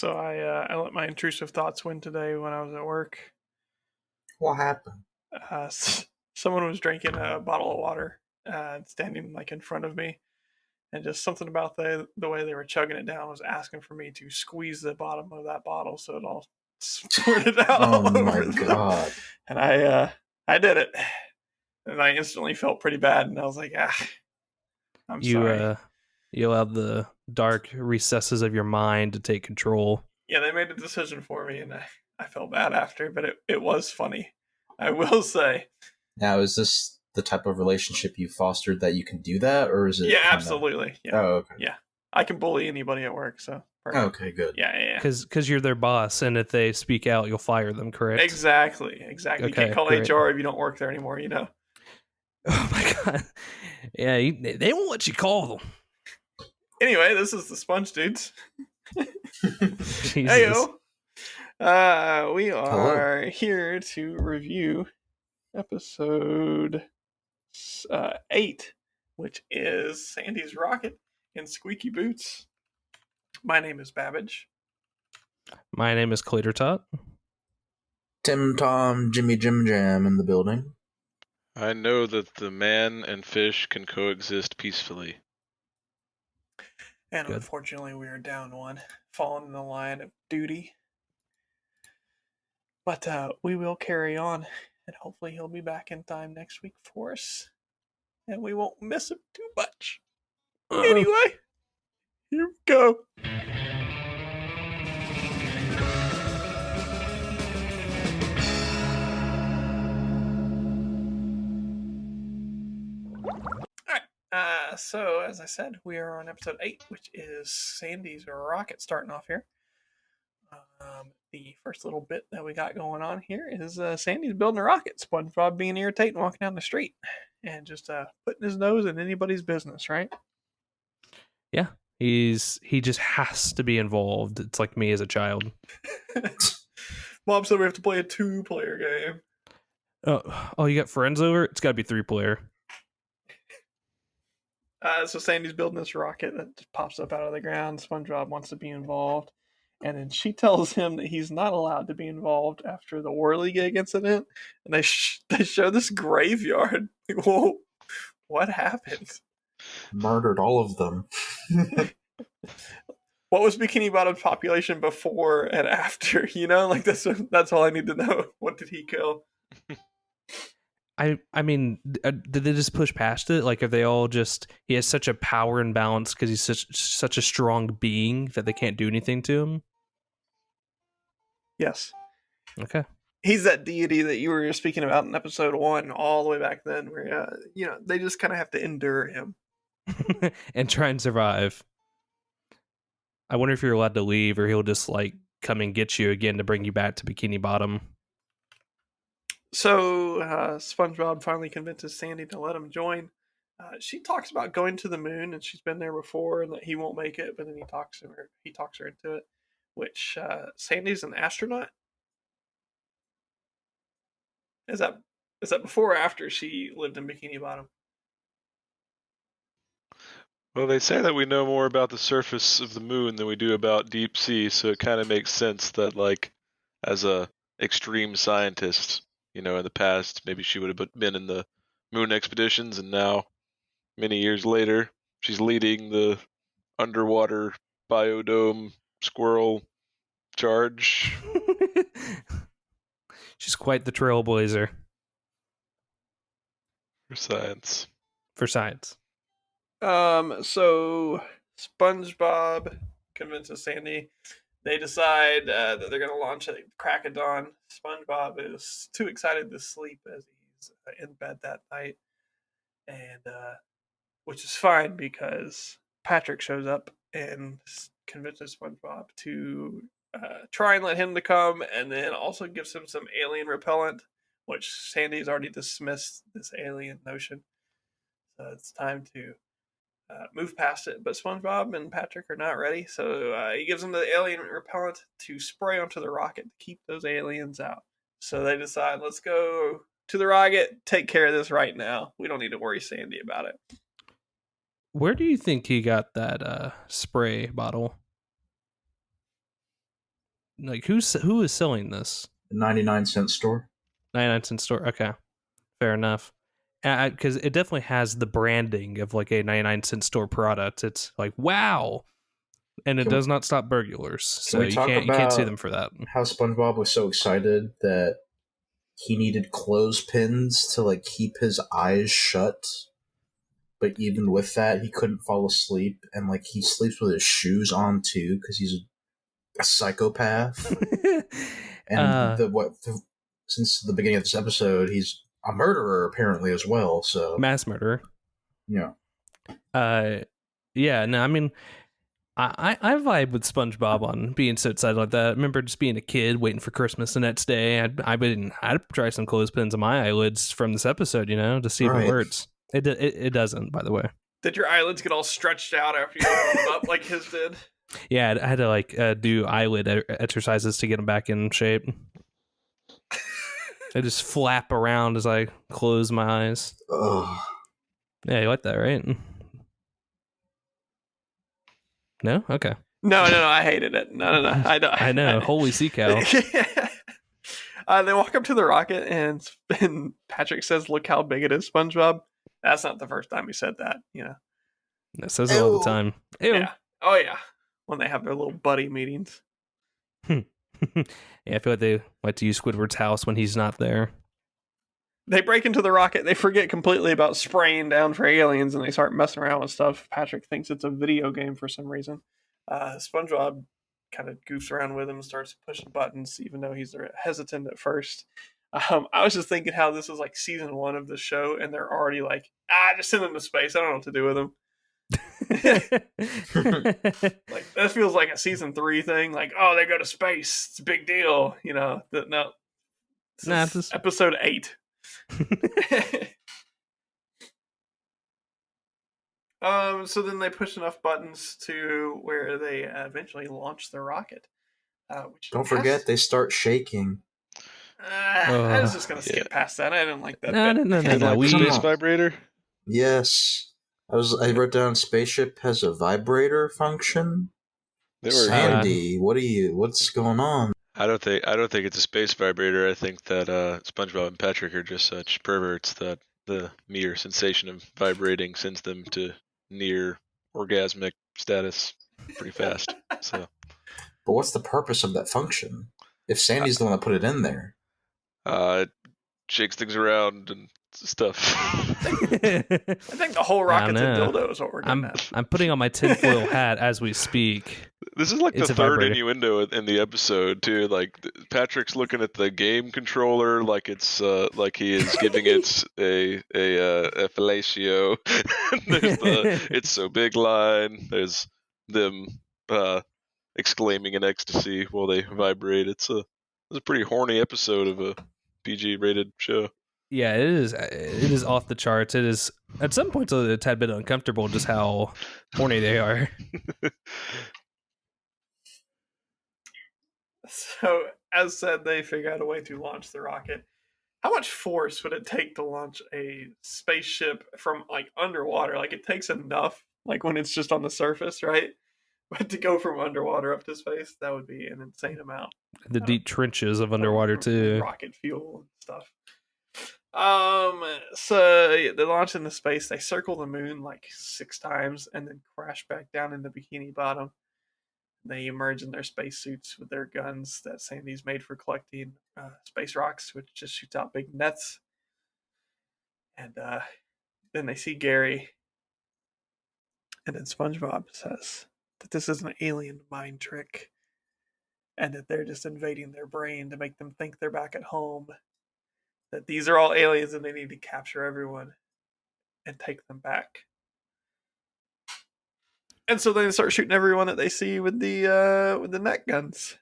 So I let my intrusive thoughts win today when I was at work. What happened? Someone was drinking a bottle of water, standing like in front of me, and just something about the way they were chugging it down was asking for me to squeeze the bottom of that bottle so it all squirted out Oh all my over them. god. And I did it, and I instantly felt pretty bad, and I was like, I'm sorry. You allow the dark recesses of your mind to take control. Yeah, they made a decision for me, and I felt bad after, but it was funny. I will say. Now, is this the type of relationship you fostered that you can do that, or is it? Yeah, absolutely. Yeah. Oh, okay. Yeah, I can bully anybody at work, so perfect. Okay, good. Yeah. Because you're their boss, and if they speak out, you'll fire them, correct? Exactly. Okay, you can't call great. HR if you don't work there anymore, Oh my god. Yeah, they won't let you call them. Anyway, this is the SpongeDudes. Jesus. Heyo. We are here to review episode 8, which is Sandy's Rocket and Squeaky Boots. My name is Babbage. My name is Clatertot. Tim, Tom, Jimmy, Jim Jam in the building. I know that the man and fish can coexist peacefully. And Good. Unfortunately, we are down one, falling in the line of duty. But we will carry on, and hopefully he'll be back in time next week for us. And we won't miss him too much. Anyway, here we go. Alright, so as I said, we are on episode 8, which is Sandy's Rocket starting off here. The first little bit that we got going on here is Sandy's building a rocket. SpongeBob being irritating walking down the street and just putting his nose in anybody's business, right? Yeah, he just has to be involved. It's like me as a child. Mom said we have to play a 2-player game. Oh, you got friends over? It's got to be 3-player. So Sandy's building this rocket that just pops up out of the ground. SpongeBob wants to be involved. And then she tells him that he's not allowed to be involved after the Whirligig incident. And they show this graveyard. Whoa, what happened? Murdered all of them. What was Bikini Bottom's population before and after? Like that's all I need to know. What did he kill? I mean, did they just push past it? Like, are they all just... He has such a power imbalance because he's such a strong being that they can't do anything to him? Yes. Okay. He's that deity that you were speaking about in episode 1 all the way back then where, they just kind of have to endure him. And try and survive. I wonder if you're allowed to leave or he'll just, like, come and get you again to bring you back to Bikini Bottom. So SpongeBob finally convinces Sandy to let him join. She talks about going to the moon, and she's been there before, and that he won't make it. But then he talks her into it. Which Sandy's an astronaut. Is that before or after she lived in Bikini Bottom? Well, they say that we know more about the surface of the moon than we do about deep sea, so it kind of makes sense that, like, as a extreme scientist, in the past, maybe she would have been in the moon expeditions, and now, many years later, she's leading the underwater biodome squirrel charge. She's quite the trailblazer. For science. So SpongeBob convinces Sandy. They decide that they're going to launch at crack of dawn. SpongeBob is too excited to sleep as he's in bed that night, and which is fine because Patrick shows up and convinces SpongeBob to try and let him to come, and then also gives him some alien repellent, which Sandy's already dismissed this alien notion. So it's time to move past it. But SpongeBob and Patrick are not ready, so he gives them the alien repellent to spray onto the rocket to keep those aliens out. So they decide, let's go to the rocket, take care of this right now. We don't need to worry Sandy about it. Where do you think he got that spray bottle? like who is selling this? 99-cent store. 99-cent store. Okay, fair enough. Because it definitely has the branding of like a 99-cent store product. It's like wow, and it does not stop burglars. So we you talk can't sue about them for that. How SpongeBob was so excited that he needed clothespins to like keep his eyes shut, but even with that, he couldn't fall asleep, and like he sleeps with his shoes on too because he's a psychopath. And since the beginning of this episode, he's a murderer apparently as well. So mass murderer. Yeah. Yeah. No, I mean, I vibe with SpongeBob on being so excited like that. I remember just being a kid waiting for Christmas the next day. I'd try some clothespins on my eyelids from this episode, to see if it works. It doesn't, by the way. Did your eyelids get all stretched out after you opened them up like his did? Yeah, I had to like do eyelid exercises to get them back in shape. I just flap around as I close my eyes. Ugh. Yeah, you like that, right? No? Okay. No, I hated it. No. I know. Holy sea cow. They walk up to the rocket, and Patrick says, "Look how big it is, SpongeBob." That's not the first time he said that, That says it all the time. Ew. Yeah. Oh, yeah. When they have their little buddy meetings. Yeah, I feel like they like to use Squidward's house when he's not there. They break into the rocket. They forget completely about spraying down for aliens, and they start messing around with stuff. Patrick thinks it's a video game for some reason. SpongeBob kind of goofs around with him, starts pushing buttons, even though he's hesitant at first. I was just thinking how this is like season 1 of the show, and they're already like, just send them to space. I don't know what to do with them. Like that feels like a season 3 thing. Like, oh, they go to space. It's a big deal. This is episode 8. So then they push enough buttons to where they eventually launch the rocket. Don't forget, they start shaking. I was just gonna skip past that. I didn't like that. No. Space vibrator. Yes, I wrote down spaceship has a vibrator function. Sandy, what's going on? I don't think it's a space vibrator. I think that SpongeBob and Patrick are just such perverts that the mere sensation of vibrating sends them to near orgasmic status pretty fast. So, but what's the purpose of that function? If Sandy's the one that put it in there, it shakes things around and stuff. I think the whole rocket's a dildo is what we're getting at. I'm putting on my tinfoil hat as we speak. This is like the third innuendo in the episode too. Like Patrick's looking at the game controller, like it's like he is giving it a fellatio. There's the "it's so big" line. There's them exclaiming in ecstasy while they vibrate. It's a pretty horny episode of a PG rated show. Yeah, it is. It is off the charts. It is at some points a tad bit uncomfortable just how horny they are. So, as said, they figure out a way to launch the rocket. How much force would it take to launch a spaceship from like underwater? Like it takes enough, like when it's just on the surface, right? But to go from underwater up to space, that would be an insane amount. The deep trenches of underwater too. Rocket fuel and stuff. So they launch into space. They circle the moon like 6 times and then crash back down in the Bikini Bottom. They emerge in their spacesuits with their guns that Sandy's made for collecting space rocks, which just shoots out big nets. And then they see Gary. And then SpongeBob says that this is an alien mind trick. And that they're just invading their brain to make them think they're back at home. That these are all aliens and they need to capture everyone and take them back. And so they start shooting everyone that they see with the net guns.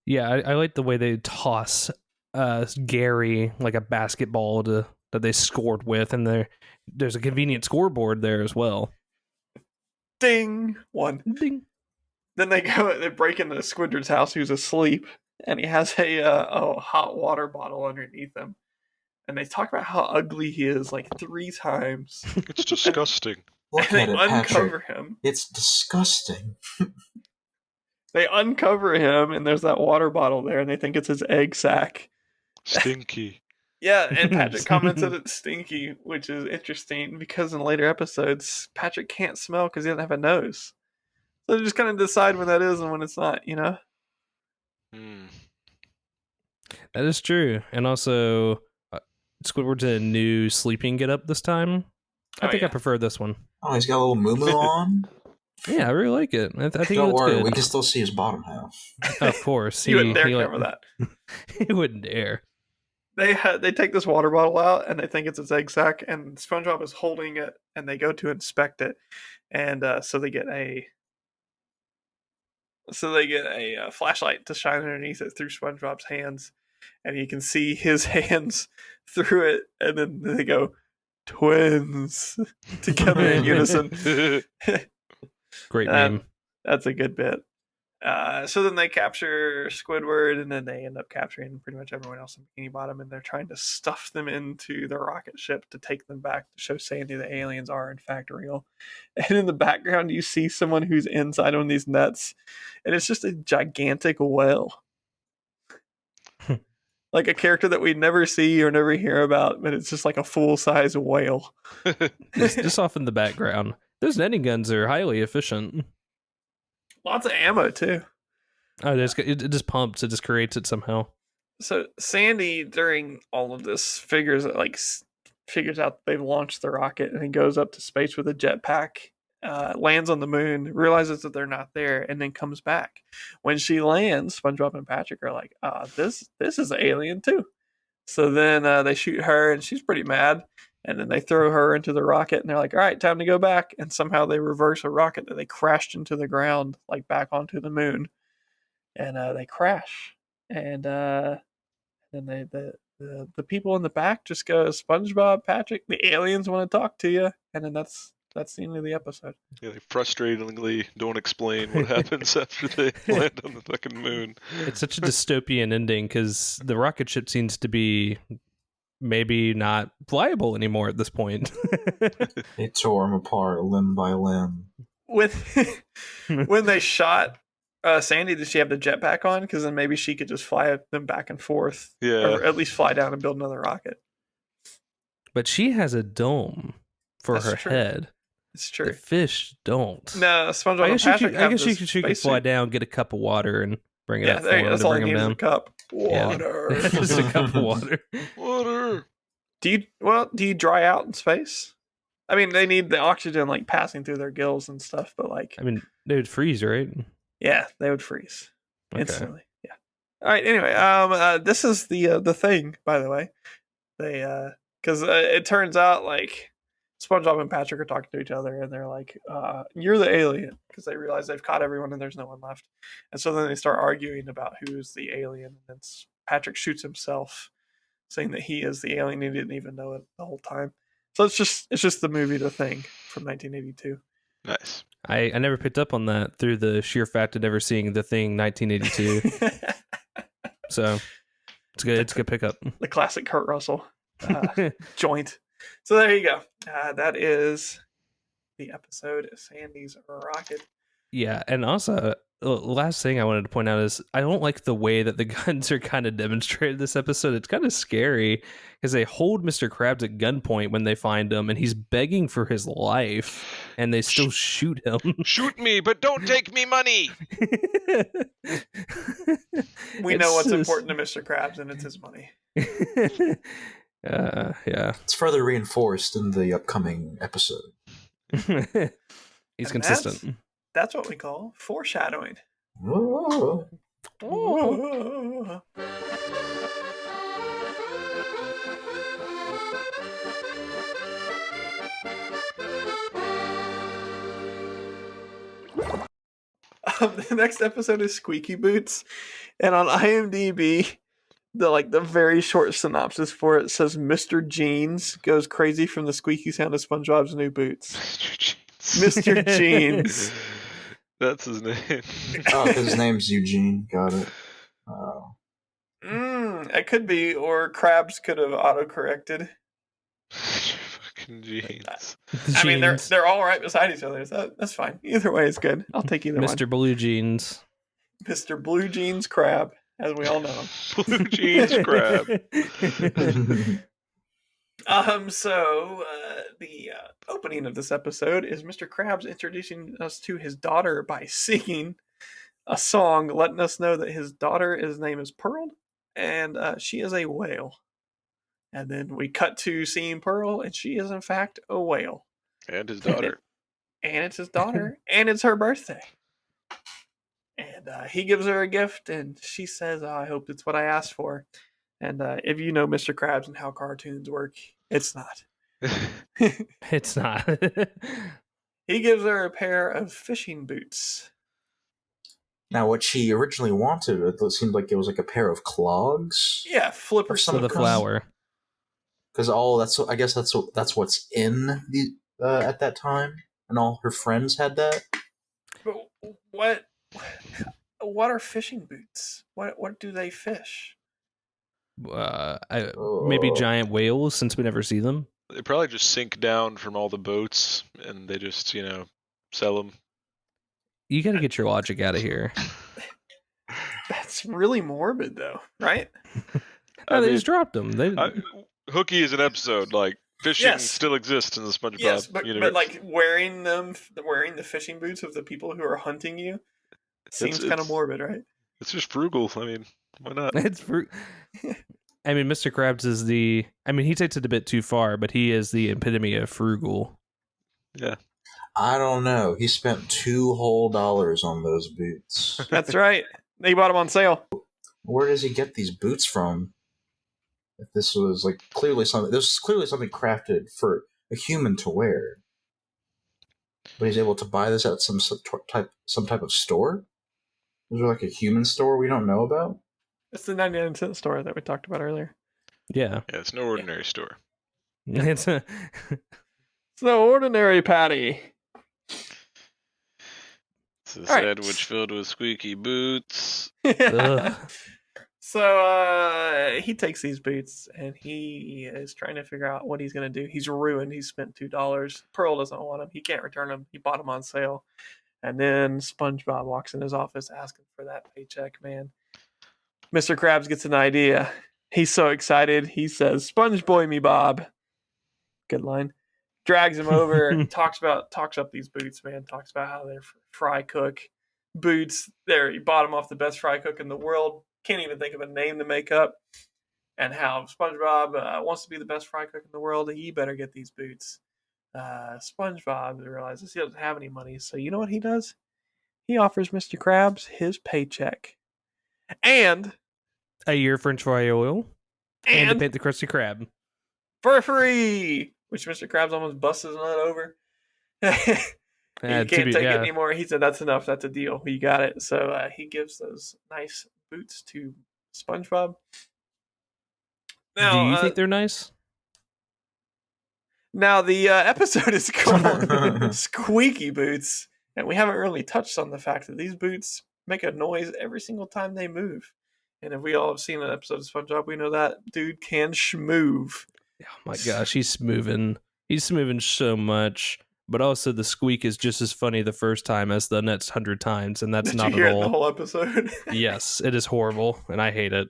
Yeah, I like the way they toss Gary like a basketball that they scored with, and there's a convenient scoreboard there as well. Ding! 1. Ding. Then they break into Squidward's house, who's asleep, and he has a hot water bottle underneath him. And they talk about how ugly he is like 3 times. It's disgusting. Look and at they it, uncover Patrick. him. It's disgusting. They uncover him, and there's that water bottle there, and they think it's his egg sac. Stinky. Yeah, and Patrick comments that it's stinky, which is interesting because in later episodes, Patrick can't smell because he doesn't have a nose. So they just kind of decide when that is and when it's not, you know? Hmm. That is true. And also, Squidward's in a new sleeping get-up this time. I think I prefer this one. Oh, he's got a little moo on. Yeah, I really like it. I think Don't it looks worry, good. we can still see his bottom half. Of course. You wouldn't dare cover that. He wouldn't dare. They take this water bottle out and they think it's his egg sac, and SpongeBob is holding it, and they go to inspect it, and so they get a flashlight to shine underneath it through SpongeBob's hands, and you can see his hands through it, and then they go twins together in unison. Great meme. That's a good bit. So then they capture Squidward, and then they end up capturing pretty much everyone else in Bikini Bottom, and they're trying to stuff them into the rocket ship to take them back to show Sandy the aliens are in fact real. And in the background, you see someone who's inside on these nets, and it's just a gigantic whale. Like a character that we never see or never hear about, but it's just like a full-size whale. just off in the background. Those netting guns are highly efficient. Lots of ammo, too. Oh, it just pumps. It just creates it somehow. So Sandy, during all of this, figures out they've launched the rocket, and he goes up to space with a jetpack, lands on the moon, realizes that they're not there, and then comes back. When she lands, SpongeBob and Patrick are like, this is an alien too. So then they shoot her, and she's pretty mad. And then they throw her into the rocket, and they're like, all right, time to go back. And somehow they reverse a rocket that they crashed into the ground, like back onto the moon. And they crash. And then the people in the back just go, SpongeBob, Patrick, the aliens want to talk to you. And then that's the end of the episode. Yeah, they frustratingly don't explain what happens after they land on the fucking moon. It's such a dystopian ending because the rocket ship seems to be maybe not flyable anymore at this point. They tore him apart limb by limb. When they shot Sandy, did she have the jetpack on? Because then maybe she could just fly them back and forth. Yeah. Or at least fly down and build another rocket. But she has a dome for That's her true. head. It's true. The fish don't. No, SpongeBob I and Patrick guess she could fly down, get a cup of water, and bring it up for him that's to all bring he him needs is down. a cup. Water. Yeah. Just a cup of water. Water. Do you dry out in space? I mean, they need the oxygen like passing through their gills and stuff, but like, I mean, they would freeze, right? yeah, they would freeze Okay. instantly. Yeah. All right. Anyway, this is the thing, by the way. They because it turns out like SpongeBob and Patrick are talking to each other, and they're like, "You're the alien," because they realize they've caught everyone and there's no one left. And so then they start arguing about who's the alien, and then Patrick shoots himself, saying that he is the alien. He didn't even know it the whole time. So it's just the movie The Thing from 1982. Nice. I never picked up on that through the sheer fact of never seeing The Thing 1982. So it's good. It's a good pickup. The classic Kurt Russell joint. So there you go. That is the episode Sandy's Rocket. Yeah, and also, last thing I wanted to point out is I don't like the way that the guns are kind of demonstrated this episode. It's kind of scary because they hold Mr. Krabs at gunpoint when they find him, and he's begging for his life, and they still shoot him. Shoot me, but don't take me money. We know what's important to Mr. Krabs, and it's his money. Yeah. It's further reinforced in the upcoming episode. He's consistent. That's what we call foreshadowing. Whoa. Oh. The next episode is Squeaky Boots, and on IMDb, the very short synopsis for it says Mr. Jeans goes crazy from the squeaky sound of SpongeBob's new boots. Mr. Jeans. That's his name. Oh, his name's Eugene. Got it. Oh. It could be, or Krabs could have autocorrected. Fucking jeans. I mean, they're all right beside each other. So that's fine. Either way is good. I'll take either Mr. one. Blue Jeans. Mr. Blue Jeans Crab, as we all know him. Blue jeans crab. So the opening of this episode is Mr. Krabs introducing us to his daughter by singing a song, letting us know that his daughter's name is Pearl, and she is a whale. And then we cut to seeing Pearl, and she is in fact a whale. And his daughter. And it's his daughter, and it's her birthday. And he gives her a gift, and she says, I hope it's what I asked for. And if you know Mr. Krabs and how cartoons work, it's not. It's not. He gives her a pair of fishing boots. Now, what she originally wanted, it seemed like it was like a pair of clogs. Yeah, flipper Or some For the kind. flower. Because I guess that's what's in the at that time, and all her friends had that. But what are fishing boots? What do they fish? Maybe giant whales, since we never see them. They probably just sink down from all the boats, and they just, sell them. You got to get your logic out of here. That's really morbid, though, right? No, they just dropped them. Hooky is an episode. Like, fishing Yes. still exists in the SpongeBob Yes, but universe. like wearing the fishing boots of the people who are hunting you seems kind of it's- morbid, right? It's just frugal. I mean, why not? It's fruit. I mean, Mr. Krabs is he takes it a bit too far, but he is the epitome of frugal. Yeah. I don't know. He spent $2 whole on those boots. That's right. They bought them on sale. Where does he get these boots from? If this was clearly something crafted for a human to wear, but he's able to buy this at some type of store. Is there like a human store we don't know about? It's the 99-cent store that we talked about earlier. Yeah. Yeah, it's no ordinary store. It's a, It's no ordinary patty. It's a All right. sandwich filled with squeaky boots. ugh. So he takes these boots and he is trying to figure out what he's going to do. He's ruined. He spent $2. Pearl doesn't want them. He can't return them. He bought them on sale. And then SpongeBob walks in his office asking for that paycheck, man. Mr. Krabs gets an idea. He's so excited. He says, "Sponge boy me, Bob." Good line. Drags him over, talks up these boots, man. Talks about how they're fry cook boots. He bought them off the best fry cook in the world. Can't even think of a name to make up. And how SpongeBob wants to be the best fry cook in the world. He better get these boots. SpongeBob realizes he doesn't have any money, so you know what he does? He offers Mr. Krabs his paycheck. And A year French fry oil and to and paint the Krusty Krab. for free, which Mr. Krabs almost busts his nut over. He can't take it anymore. He said, "That's enough. That's a deal. You got it." So he gives those nice boots to SpongeBob. Now, Do you think they're nice? Now the episode is called Squeaky Boots, and we haven't really touched on the fact that these boots make a noise every single time they move. And if we all have seen an episode of SpongeBob, we know that dude can schmoove. Oh my gosh, he's moving. He's moving so much. But also, the squeak is just as funny the first time as the next 100 times, and that's Did not you hear at it in the all. whole episode? Yes, it is horrible, and I hate it.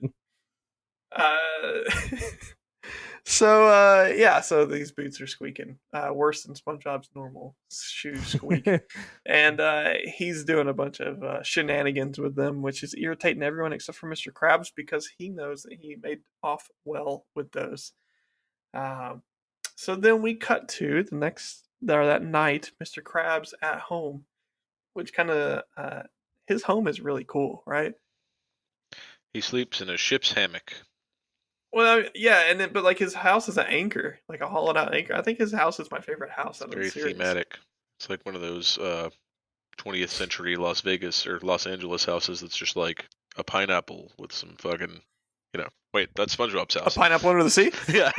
So these boots are squeaking worse than SpongeBob's normal shoe squeak. And he's doing a bunch of shenanigans with them, which is irritating everyone except for Mr. Krabs because he knows that he made off well with those. So then we cut to that night, Mr. Krabs at home, which kind of his home is really cool, right? He sleeps in a ship's hammock. Well, yeah, but like his house is an anchor, like a hollowed out anchor. I think his house is my favorite house out of the Very series. thematic. It's like one of those 20th century Las Vegas or Los Angeles houses that's just like a pineapple with some fucking, wait, that's SpongeBob's A house. pineapple under the sea. Yeah.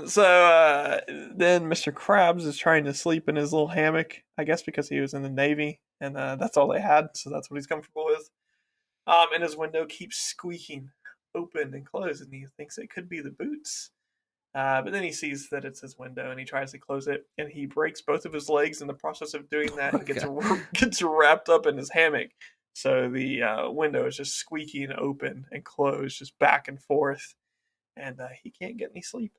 So then Mr. Krabs is trying to sleep in his little hammock, I guess because he was in the Navy and that's all they had, so that's what he's comfortable with. And his window keeps squeaking open and closed, and he thinks it could be the boots. But then he sees that it's his window and he tries to close it, and he breaks both of his legs in the process of doing that and gets wrapped up in his hammock. So the window is just squeaking open and closed, just back and forth, and he can't get any sleep.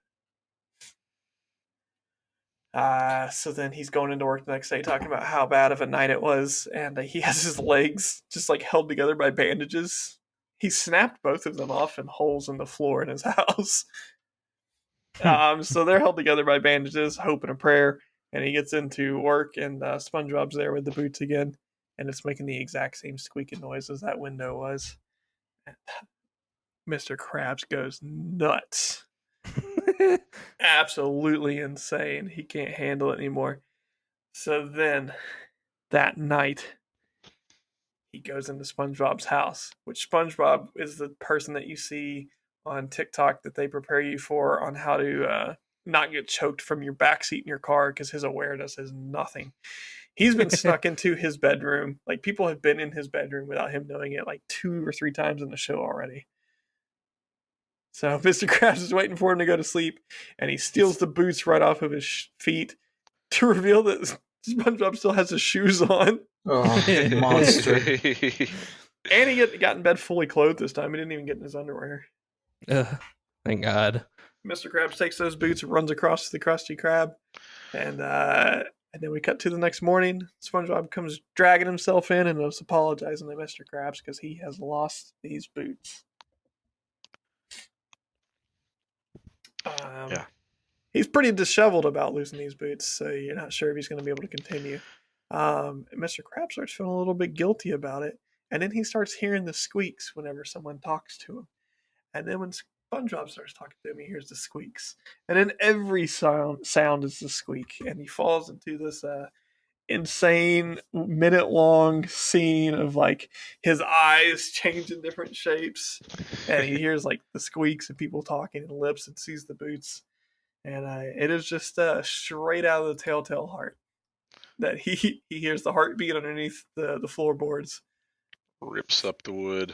So then he's going into work the next day talking about how bad of a night it was, and he has his legs just like held together by bandages. He snapped both of them off in holes in the floor in his house. So they're held together by bandages, hope and a prayer, and he gets into work, and SpongeBob's there with the boots again, and it's making the exact same squeaking noise as that window was. And Mr. Krabs goes nuts. Absolutely insane. He can't handle it anymore. So then, that night, he goes into SpongeBob's house, which SpongeBob is the person that you see on TikTok that they prepare you for on how to not get choked from your backseat in your car, because his awareness is nothing. He's been snuck into his bedroom. Like, people have been in his bedroom without him knowing it like 2 or 3 times in the show already. So Mr. Krabs is waiting for him to go to sleep, and he steals the boots right off of his feet to reveal that SpongeBob still has his shoes on. Oh, monster. And he got in bed fully clothed this time. He didn't even get in his underwear. Thank God. Mr. Krabs takes those boots and runs across to the Krusty Krab. And then we cut to the next morning. SpongeBob comes dragging himself in and was apologizing to Mr. Krabs because he has lost these boots. Yeah. He's pretty disheveled about losing these boots, so you're not sure if he's going to be able to continue. Mr. Krabs starts feeling a little bit guilty about it, and then he starts hearing the squeaks whenever someone talks to him. And then when SpongeBob starts talking to him, he hears the squeaks. And then every sound is the squeak, and he falls into this insane minute-long scene of like his eyes change in different shapes, and he hears like the squeaks and people talking and lips, and sees the boots, and it is just straight out of the Telltale Heart that he hears the heartbeat underneath the floorboards. Rips up the wood.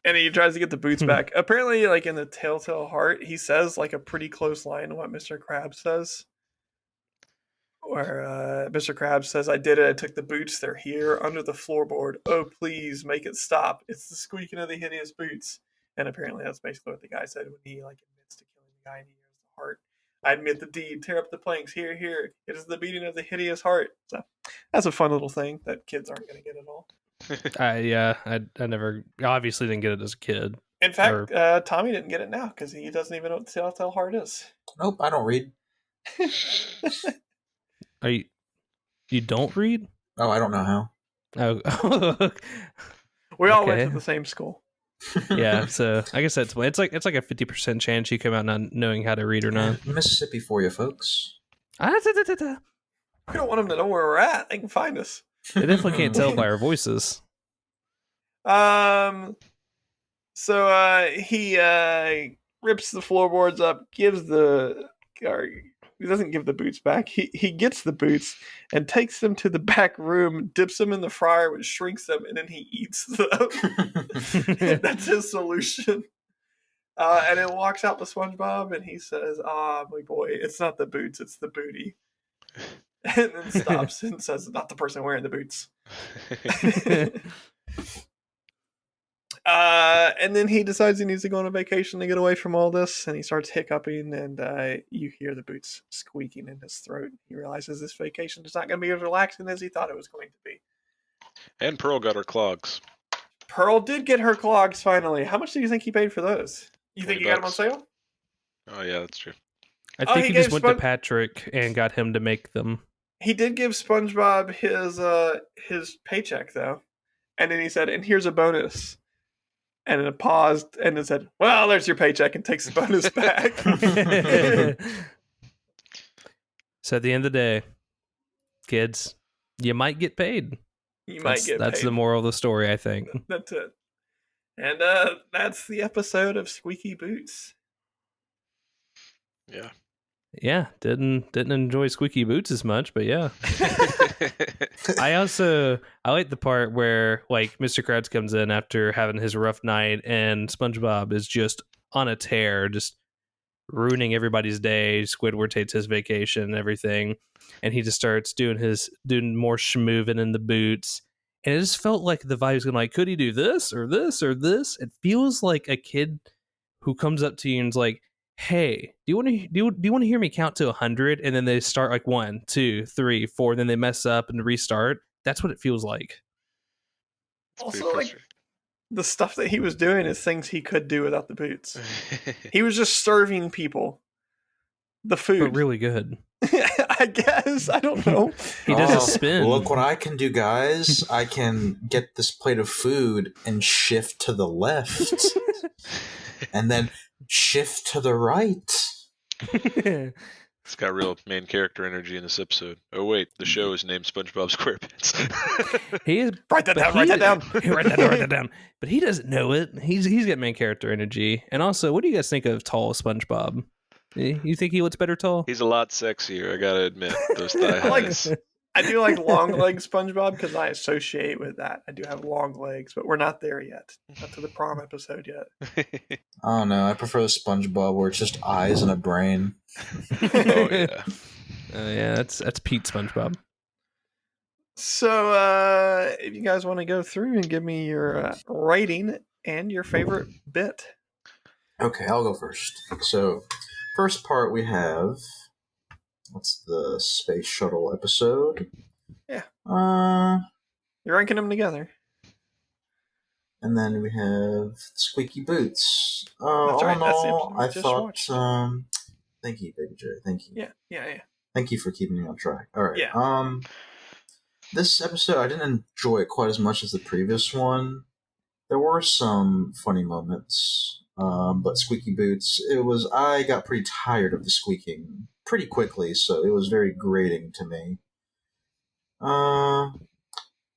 And he tries to get the boots back. Apparently, like in the Telltale Heart, he says like a pretty close line to what Mr. Krabs says. Where Mr. Krabs says, "I did it. I took the boots. They're here under the floorboard. Oh, please make it stop. It's the squeaking of the hideous boots." And apparently, that's basically what the guy said when he like admits to killing the guy and he hears the heart. "I admit the deed. Tear up the planks. Here, here. It is the beating of the hideous heart." So that's a fun little thing that kids aren't going to get at all. I never obviously didn't get it as a kid. In fact, Tommy didn't get it now because he doesn't even know what the Telltale Heart is. Nope, I don't read. Are you don't read? Oh, I don't know how. Oh, we all went to the same school. Yeah, so I guess it's like a 50% chance you come out not knowing how to read or not. Mississippi for you, folks. We don't want them to know where we're at. They can find us. They definitely can't tell by our voices. So he rips the floorboards up, he doesn't give the boots back. He gets the boots and takes them to the back room, dips them in the fryer, which shrinks them, and then he eats them. That's his solution. And then walks out to SpongeBob, and he says, "Ah, my boy, it's not the boots, it's the booty." And then stops and says, "Not the person wearing the boots." And then he decides he needs to go on a vacation to get away from all this, and he starts hiccuping, and you hear the boots squeaking in his throat. He realizes this vacation is not going to be as relaxing as he thought it was going to be. And Pearl got her clogs. Pearl did get her clogs finally. How much do you think he paid for those? You think he got them on sale? Oh yeah, that's true. I think he just went to Patrick and got him to make them. He did give SpongeBob his paycheck though, and then he said, "And here's a bonus." And then it paused and then said, "Well, there's your paycheck," and takes the bonus back. So at the end of the day, kids, you might get paid. That's the moral of the story, I think. That's it. And that's the episode of Squeaky Boots. Yeah. Yeah, didn't enjoy Squeaky Boots as much, but yeah. I like the part where like Mr. Krabs comes in after having his rough night and SpongeBob is just on a tear, just ruining everybody's day. Squidward takes his vacation and everything, and he just starts doing more schmoovin' in the boots. And it just felt like the vibe's going like, could he do this or this or this? It feels like a kid who comes up to you and's like, hey, do you want to hear me count to 100? And then they start like 1, 2, 3, 4, then they mess up and restart. That's what it feels like. Also, like, the stuff that he was doing is things he could do without the boots. He was just serving people the food. But really good. I guess. I don't know. He does a spin. Look what I can do, guys. I can get this plate of food and shift to the left. And then shift to the right. It's got real main character energy in this episode. Oh wait, the show is named SpongeBob SquarePants. He is write that down. Write that down. But he doesn't know it. He's got main character energy. And also, what do you guys think of tall SpongeBob? You think he looks better tall? He's a lot sexier, I gotta admit. Those thigh highs. I do like long leg SpongeBob because I associate with that. I do have long legs, but we're not there yet. Not to the prom episode yet. Oh no, I prefer the SpongeBob where it's just eyes and a brain. Oh yeah. Yeah, that's Pete SpongeBob. So, if you guys want to go through and give me your rating and your favorite bit. Okay, I'll go first. So, first part we have, what's the space shuttle episode? Yeah. You're ranking them together. And then we have Squeaky Boots. That's right, that's the episode we I just thought. watched. Thank you, Baby J. Thank you. Yeah. Thank you for keeping me on track. All right. Yeah. This episode I didn't enjoy it quite as much as the previous one. There were some funny moments, but Squeaky Boots, I got pretty tired of the squeaking pretty quickly, so it was very grating to me.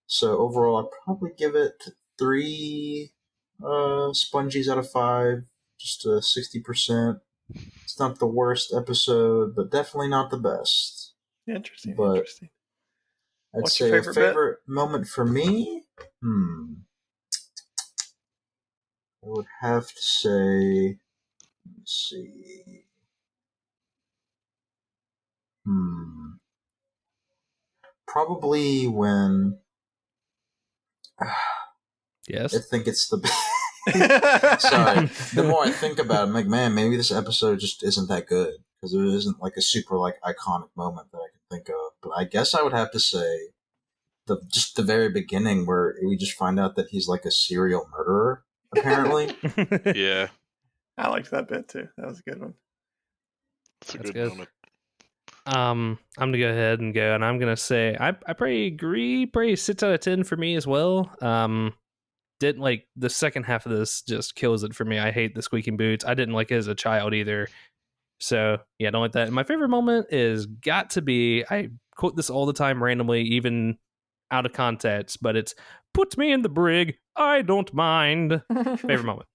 So overall, I'd probably give it 3 Spongies out of 5, just 60%. It's not the worst episode, but definitely not the best. Interesting. I'd What's say your a favorite moment for me? I would have to say, let's see. Probably when. Yes. I think it's the. Sorry. The more I think about it, I'm like, man, maybe this episode just isn't that good because there isn't like a super like iconic moment that I can think of. But I guess I would have to say just the very beginning where we just find out that he's like a serial murderer. Apparently. Yeah. I liked that bit too. That was a good one. It's a good moment. I'm gonna go ahead and go, and I'm gonna say I probably agree. Probably 6 out of 10 for me as well. Didn't like the second half of this, just kills it for me. I hate the squeaking boots. I didn't like it as a child either. So yeah, I don't like that. And my favorite moment is got to be, I quote this all the time randomly, even out of context, but it's "Put me in the brig, I don't mind." Favorite moment.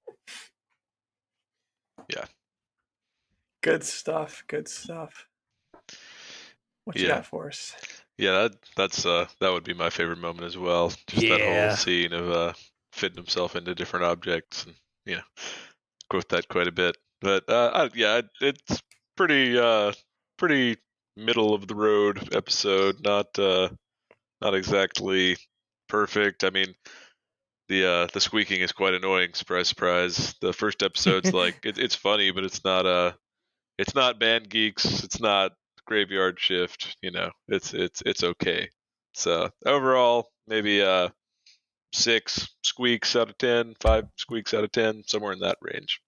Yeah. Good stuff. What you got for us? Yeah, that would be my favorite moment as well. Just that whole scene of fitting himself into different objects, and quote that quite a bit. But it's pretty middle of the road episode. Not exactly perfect. I mean, the squeaking is quite annoying. Surprise. The first episode's like it's funny, but it's not Band Geeks. It's not Graveyard Shift. It's okay. So overall, maybe 6 squeaks out of 10, 5 squeaks out of 10, somewhere in that range.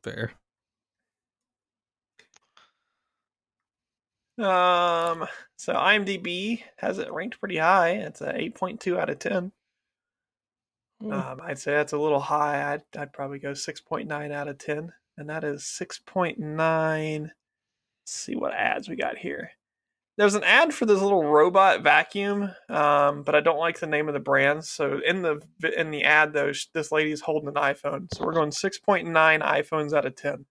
Fair. So IMDb has it ranked pretty high. It's a 8.2 out of 10. I'd say that's a little high. I'd probably go 6.9 out of 10, and that is 6.9. Let's see what ads we got here. There's an ad for this little robot vacuum, but I don't like the name of the brand. So in the ad, though, this lady's holding an iPhone. So we're going 6.9 iPhones out of 10.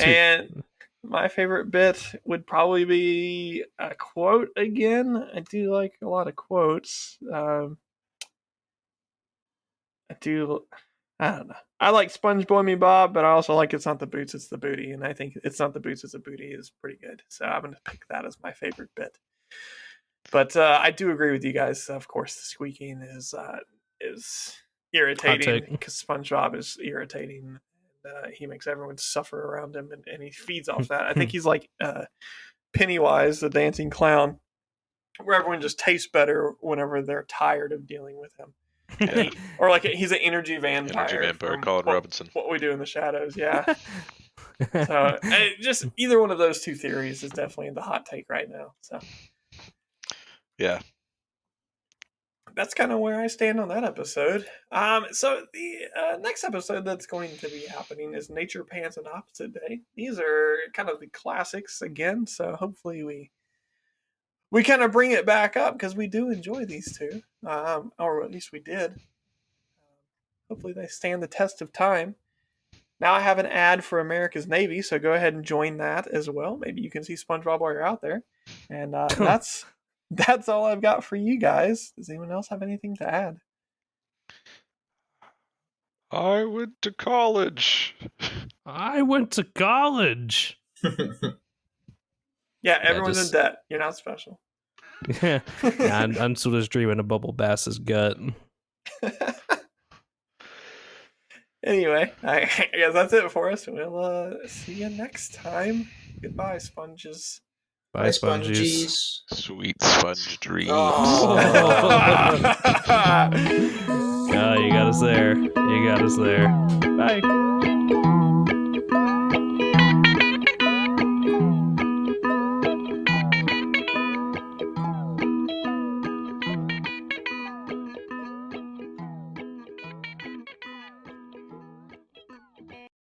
And my favorite bit would probably be a quote again. I do like a lot of quotes. I do I don't know. I like Sponge Boy Me Bob, but I also like It's Not the Boots, It's the Booty, and I think It's Not the Boots, It's the Booty is pretty good. So I'm going to pick that as my favorite bit. But I do agree with you guys. Of course, the squeaking is irritating because SpongeBob is irritating. He makes everyone suffer around him, and he feeds off that. I think he's like Pennywise, the dancing clown, where everyone just tastes better whenever they're tired of dealing with him. Or like he's an energy vampire. Colin Robinson. What we do in the shadows, yeah. So just either one of those two theories is definitely the hot take right now. So yeah, that's kind of where I stand on that episode. So the next episode that's going to be happening is Nature Pants and Opposite Day. These are kind of the classics again. So hopefully we kind of bring it back up because we do enjoy these two, or at least we did. Hopefully they stand the test of time. Now I have an ad for America's Navy, so go ahead and join that as well. Maybe you can see SpongeBob while you're out there. And that's all I've got for you guys. Does anyone else have anything to add? I went to college. I went to college. Yeah, everyone's in debt. You're not special. Yeah, I'm still just dreaming of Bubble Bass's gut. Anyway, I guess that's it for us. We'll see you next time. Goodbye, Sponges. Bye, Spongies. Sweet sponge dreams. Oh, you got us there. Bye.